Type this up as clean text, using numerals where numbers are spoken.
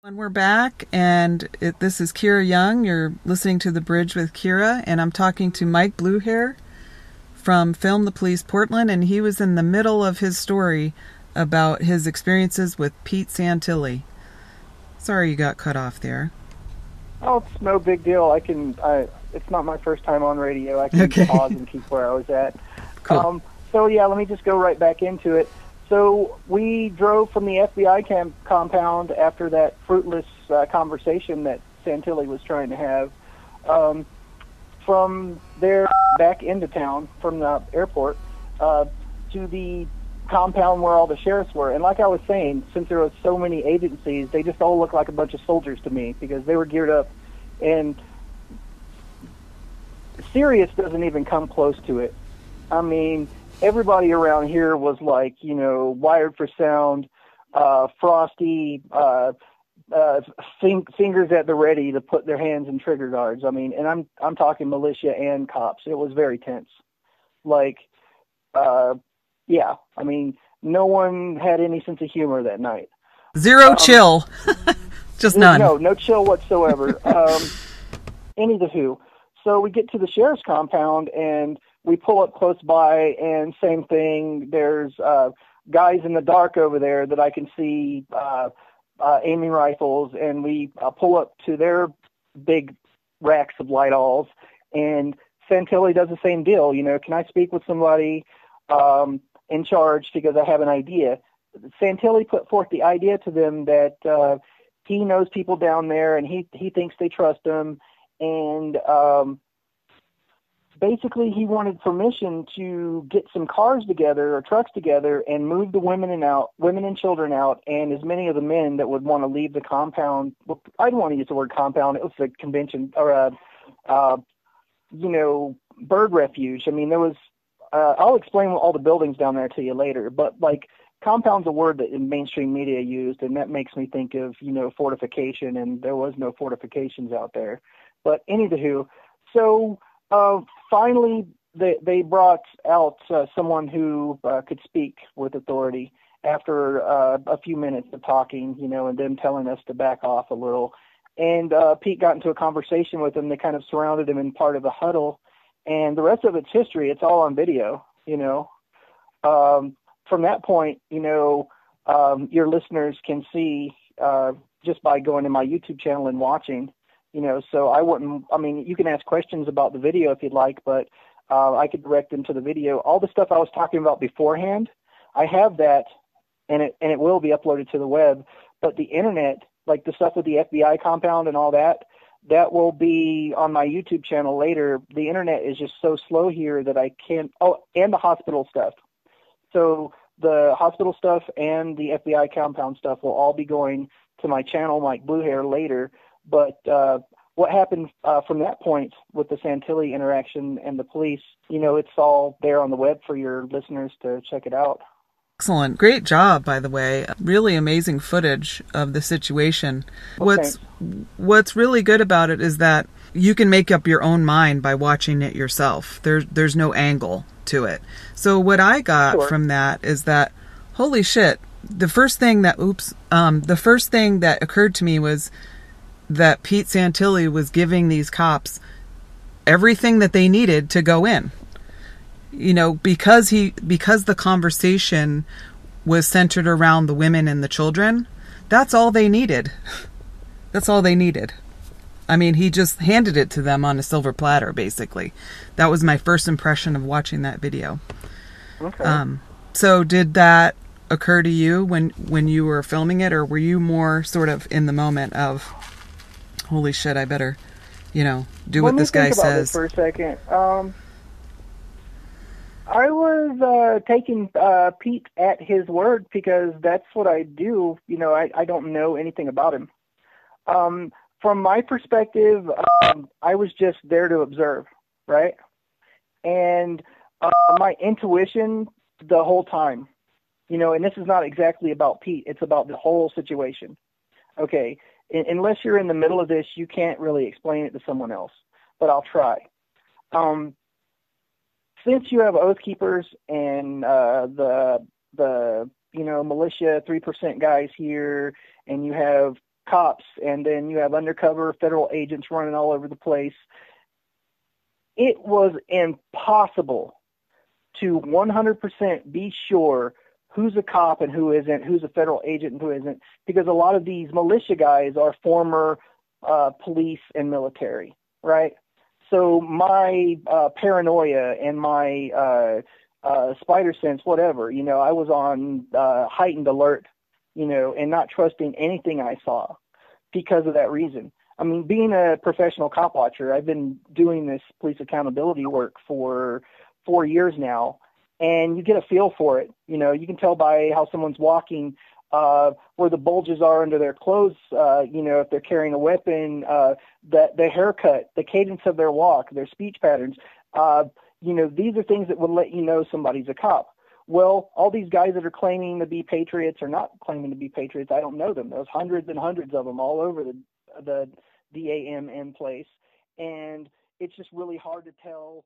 And we're back, and this is Kira Young. You're listening to The Bridge with Kira, and I'm talking to Mike BlueHair from Film the Police Portland, and he was in the middle of his story about his experiences with Pete Santilli. Sorry you got cut off there. Oh, it's no big deal. It's not my first time on radio. I can pause and keep where I was at. Cool. So yeah, let me just go right back into it. So we drove from the FBI compound after that fruitless conversation that Santilli was trying to have. From there back into town, from the airport, to the compound where all the sheriffs were. And like I was saying, since there were so many agencies, they just all looked like a bunch of soldiers to me because they were geared up. And Sirius doesn't even come close to it. I mean, everybody around here was like, wired for sound, frosty, fingers at the ready to put their hands in trigger guards. I mean, and I'm talking militia and cops. It was very tense. Yeah, I mean, no one had any sense of humor that night. Zero chill. Just none. No chill whatsoever. Anywho, so we get to the sheriff's compound and we pull up close by, and same thing. There's guys in the dark over there that I can see aiming rifles, and we pull up to their big racks of light-alls, and Santilli does the same deal. Can I speak with somebody in charge because I have an idea? Santilli put forth the idea to them that he knows people down there, and he thinks they trust him, and basically, he wanted permission to get some cars together or trucks together and move the women and children out, and as many of the men that would want to leave the compound. Well, I don't want to use the word compound. It was a convention or bird refuge. I mean, there was. I'll explain all the buildings down there to you later, but compound's a word that in mainstream media used, and that makes me think of fortification, and there was no fortifications out there. But anywho, so. Finally, they brought out someone who could speak with authority after a few minutes of talking, and them telling us to back off a little. And Pete got into a conversation with them. They kind of surrounded him in part of the huddle. And the rest of it's history. It's all on video, From that point, your listeners can see just by going to my YouTube channel and watching. So you can ask questions about the video if you'd like, but I could direct them to the video. All the stuff I was talking about beforehand, I have that, and it will be uploaded to the web. But the internet, like the stuff with the FBI compound and all that will be on my YouTube channel later. The internet is just so slow here that I can't. Oh, and the hospital stuff. So the hospital stuff and the FBI compound stuff will all be going to my channel, Mike BlueHair, later. But what happened from that point with the Santilli interaction and the police, it's all there on the web for your listeners to check it out. Excellent. Great job, by the way. Really amazing footage of the situation. Okay. What's really good about it is that you can make up your own mind by watching it yourself. There's no angle to it. So what I got from that is that, holy shit, the first thing that occurred to me was that Pete Santilli was giving these cops everything that they needed to go in. Because the conversation was centered around the women and the children, that's all they needed. That's all they needed. I mean, he just handed it to them on a silver platter, basically. That was my first impression of watching that video. Okay. So did that occur to you when you were filming it, or were you more sort of in the moment of, holy shit, I better, do what this guy says? Let me think about this for a second. I was taking Pete at his word because that's what I do. I don't know anything about him. From my perspective, I was just there to observe, right? And my intuition the whole time, and this is not exactly about Pete. It's about the whole situation. Okay. Unless you're in the middle of this, you can't really explain it to someone else, but I'll try. Since you have Oath Keepers and the militia 3% guys here, and you have cops, and then you have undercover federal agents running all over the place. It was impossible to 100% be sure who's a cop and who isn't, who's a federal agent and who isn't, because a lot of these militia guys are former police and military, right? So my paranoia and my spider sense, whatever, I was on heightened alert, and not trusting anything I saw because of that reason. I mean, being a professional cop watcher, I've been doing this police accountability work for 4 years now, and you get a feel for it. You can tell by how someone's walking, where the bulges are under their clothes, if they're carrying a weapon, the haircut, the cadence of their walk, their speech patterns. These are things that will let you know somebody's a cop. Well, all these guys that are claiming to be patriots or not claiming to be patriots, I don't know them. There's hundreds and hundreds of them all over the DAMN place, and it's just really hard to tell